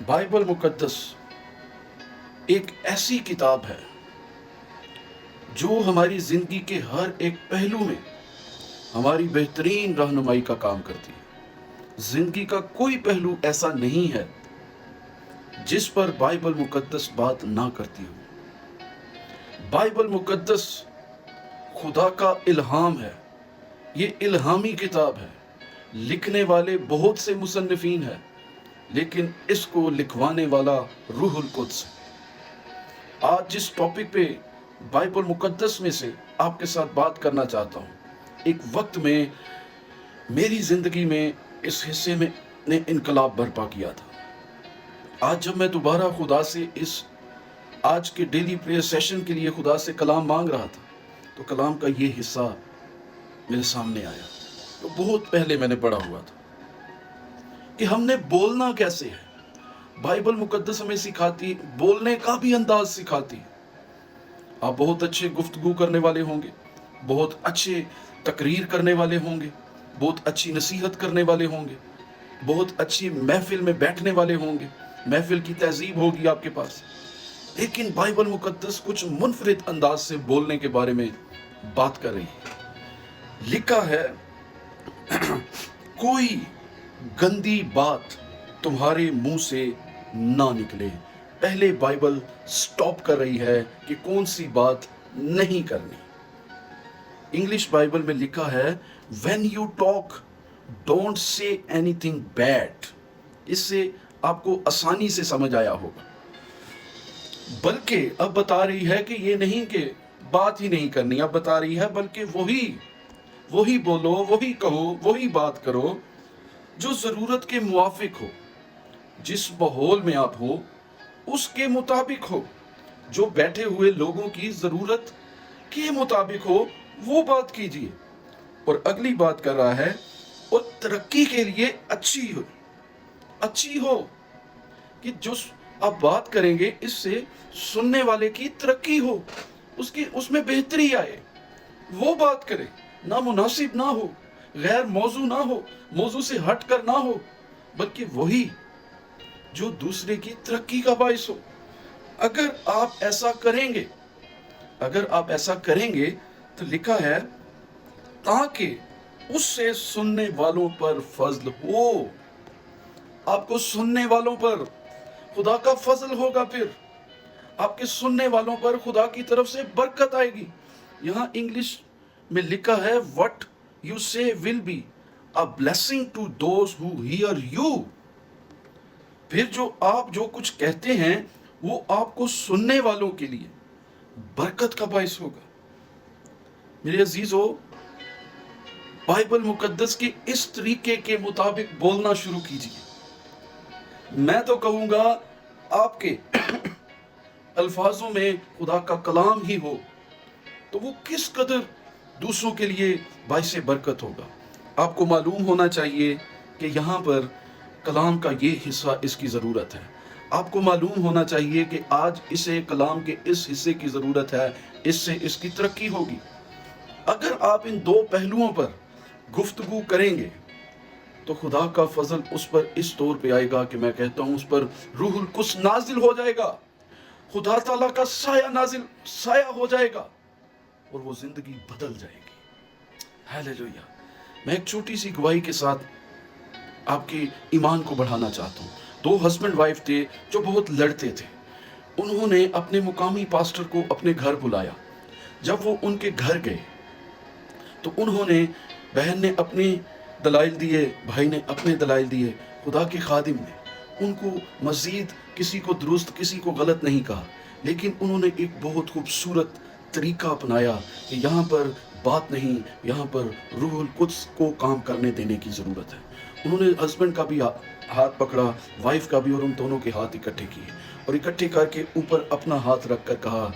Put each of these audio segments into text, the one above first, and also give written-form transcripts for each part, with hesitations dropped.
Bible मुकद्दस एक ऐसी किताब है जो हमारी ज़िंदगी के हर एक पहलू में हमारी बेहतरीन रहनुमाई का काम करती है। ज़िंदगी का कोई पहलू ऐसा नहीं है जिस पर बाइबल मुकद्दस बात ना करती हो। बाइबल मुकद्दस खुदा का इल्हाम है। ये इल्हामी किताब है। लिखने वाले बहुत से मुसन्निफीन हैं, लेकिन इसको लिखवाने वाला रूहुल कुद्स है। आज जिस टॉपिक पे बाइबल मुकद्दस में से आपके साथ बात करना चाहता हूँ, एक वक्त में मेरी ज़िंदगी में इस हिस्से में ने इनकलाब बर्पा किया था। आज जब मैं दोबारा खुदा से इस आज के डेली प्रेयर सेशन के लिए खुदा से कलाम मांग रहा था, तो कलाम का ये हिस्सा मेरे सामने आया। तो बहुत पहले मैंने पढ़ा हुआ था कि हमने बोलना कैसे है। बाइबल मुकद्दस हमें सिखाती, बोलने का भी अंदाज सिखाती है। आप बहुत अच्छे गुफ्तगू करने वाले होंगे, बहुत अच्छे तकरीर करने वाले होंगे, बहुत अच्छी नसीहत करने वाले होंगे, बहुत अच्छी महफिल में बैठने वाले होंगे, महफिल की तहजीब होगी आपके पास। लेकिन बाइबल मुकद्दस कुछ मुनफरिद अंदाज से बोलने के बारे में बात कर रही है। लिखा है कोई गंदी बात तुम्हारे मुंह से ना निकले। पहले बाइबल स्टॉप कर रही है कि कौन सी बात नहीं करनी। इंग्लिश बाइबल में लिखा है when you talk don't say anything bad. इससे आपको आसानी से समझ आया होगा। बल्कि अब बता रही है कि ये नहीं कि बात ही नहीं करनी, अब बता रही है बल्कि वही बोलो, वही कहो, वही बात करो जो जरूरत के मुआफिक हो, जिस माहौल में आप हो उसके मुताबिक हो, जो बैठे हुए लोगों की जरूरत के मुताबिक हो, वो बात कीजिए। और अगली बात कर रहा है और तरक्की के लिए अच्छी हो कि जो आप बात करेंगे इससे सुनने वाले की तरक्की हो, उसमें बेहतरी आए, वो बात करे, ना मुनासिब ना हो, गैर मौजू ना हो, मौजू से हट कर ना हो, बल्कि वही जो दूसरे की तरक्की का बाइस हो। अगर आप ऐसा करेंगे तो लिखा है ताकि उससे सुनने वालों पर फजल हो। आपको सुनने वालों पर खुदा का फजल होगा, फिर आपके सुनने वालों पर खुदा की तरफ से बरकत आएगी। यहाँ इंग्लिश में लिखा है what you say will be a blessing to those who hear you. फिर आप जो कुछ कहते हैं वो आपको सुनने वालों के लिए बरकत का बाइस होगा। मेरे अजीजों, बाइबल मुकद्दस के इस तरीके के मुताबिक बोलना शुरू कीजिए। मैं तो कहूंगा आपके अल्फाजों में खुदा का कलाम ही हो तो वो किस कदर दूसरों के लिए बाइस बरकत होगा। आपको मालूम होना चाहिए कि यहाँ पर कलाम का ये हिस्सा इसकी ज़रूरत है। आपको मालूम होना चाहिए कि आज इसे कलाम के इस हिस्से की ज़रूरत है, इससे इसकी तरक्की होगी। अगर आप इन दो पहलुओं पर गुफ्तगू करेंगे तो खुदा का फजल उस पर इस तौर पे आएगा कि मैं कहता हूँ उस पर रूहुल कुद्स नाजिल हो जाएगा, खुदा ताला का साया हो जाएगा और वो जिंदगी बदल जाएगी। हालेलुया। मैं एक छोटी सी गवाही के साथ आपके ईमान को बढ़ाना चाहता हूँ। दो हस्बैंड वाइफ थे जो बहुत लड़ते थे। उन्होंने अपने मुकामी पास्टर को अपने घर बुलाया। जब वो उनके घर गए तो बहन ने अपने दलाइल दिए, भाई ने अपने दलाइल दिए। खुदा के खादिम ने उनको मजीद किसी को दुरुस्त किसी को गलत नहीं कहा, लेकिन उन्होंने एक बहुत खूबसूरत तरीका अपनाया कि यहाँ पर बात नहीं, यहाँ पर रूहुल कुद्स को काम करने देने की ज़रूरत है। उन्होंने हस्बैंड का भी हाथ पकड़ा, वाइफ का भी, और उन दोनों के हाथ इकट्ठे किए और इकट्ठे करके ऊपर अपना हाथ रखकर कहा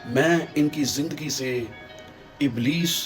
मैं इनकी ज़िंदगी से इब्लीस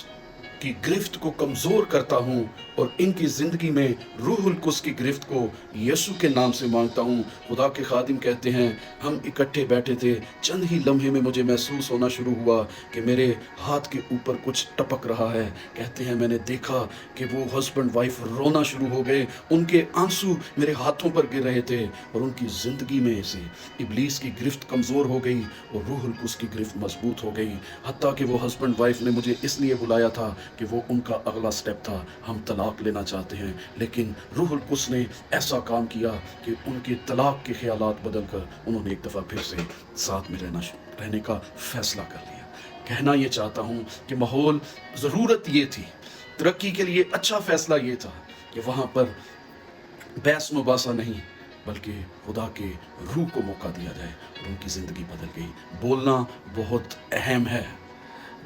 की गिरफ्त को कमजोर करता हूं और इनकी जिंदगी में रूहुल कुद्स की गिरफ्त को यीशु के नाम से मांगता हूं। खुदा के खादिम कहते हैं, हम इकट्ठे बैठे थे, चंद ही लम्हे में मुझे महसूस होना शुरू हुआ कि मेरे हाथ के ऊपर कुछ टपक रहा है। कहते हैं, मैंने देखा कि वो हस्बैंड वाइफ रोना शुरू हो गए, उनके आंसू मेरे हाथों पर गिर रहे थे और उनकी जिंदगी में से इब्लीस की गिरफ्त कमजोर हो गई और रूहुल कुद्स की गिरफ्त मजबूत हो गई। हत्ता कि वो हस्बैंड वाइफ ने मुझे इसलिए बुलाया था कि वो उनका अगला स्टेप था, हम तलाक लेना चाहते हैं, लेकिन रूहुल कुद्स ने ऐसा काम किया कि उनके तलाक के ख्यालात बदल कर उन्होंने एक दफ़ा फिर से साथ में रहने का फैसला कर लिया। कहना ये चाहता हूँ कि माहौल, ज़रूरत ये थी, तरक्की के लिए अच्छा फैसला ये था कि वहाँ पर बहस मुबासा नहीं बल्कि खुदा के रूह को मौका दिया जाए और उनकी ज़िंदगी बदल गई। बोलना बहुत अहम है,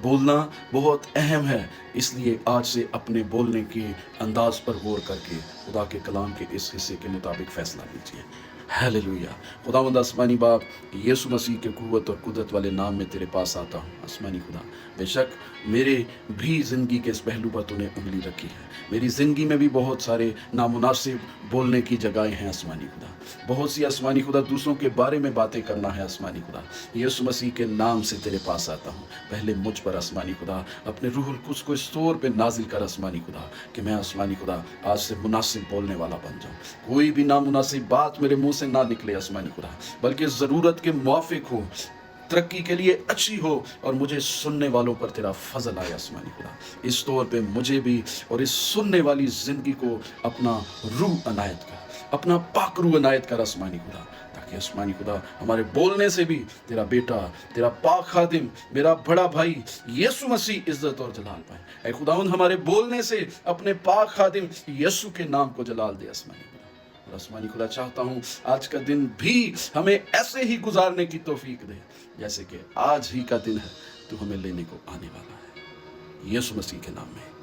बोलना बहुत अहम है, इसलिए आज से अपने बोलने के अंदाज पर गौर करके खुदा के कलाम के इस हिस्से के मुताबिक फैसला लीजिए। हालेलुया। खुदावंद आसमानी बाप, यीशु मसीह के कुव्वत और कुदरत वाले नाम में तेरे पास आता हूँ। आसमानी खुदा, बेशक मेरे भी ज़िंदगी के इस पहलू पर तूने उंगली रखी है, मेरी ज़िंदगी में भी बहुत सारे नामुनासिब बोलने की जगहें हैं आसमानी खुदा, बहुत सी आसमानी खुदा दूसरों के बारे में बातें करना है आसमानी खुदा। यीशु मसीह के नाम से तेरे पास आता हूँ, पहले मुझ पर आसमानी खुदा अपने रूहुल कुद्स को इस तौर पे नाजिल कर आसमानी खुदा कि मैं आसमानी खुदा आज से मुनासिब बोलने वाला बन जाऊँ। कोई भी नामुनासिब बात मेरे मुंह से ना निकले आसमानी खुदा, बल्कि ज़रूरत के मुआफिक हो, तरक्की के लिए अच्छी हो और मुझे सुनने वालों पर तेरा फजल आए आसमानी खुदा। इस तौर पे मुझे भी और इस सुनने वाली ज़िंदगी को अपना रूह अनायत कर, अपना पाक रूह अनायत कर आसमानी खुदा, ताकि आसमानी खुदा हमारे बोलने से भी तेरा बेटा, तेरा पाक खादिम, मेरा बड़ा भाई यीशु मसीह इज्जत और जलाल पाए। ऐ खुदावंद, हमारे बोलने से अपने पाक खादिम यीशु के नाम को जलाल दे आसमानी खुदा। और आसमानी खुदा, चाहता हूँ आज का दिन भी हमें ऐसे ही गुजारने की तौफीक दे जैसे कि आज ही का दिन है, तू हमें लेने को आने वाला है। यीशु मसीह के नाम में।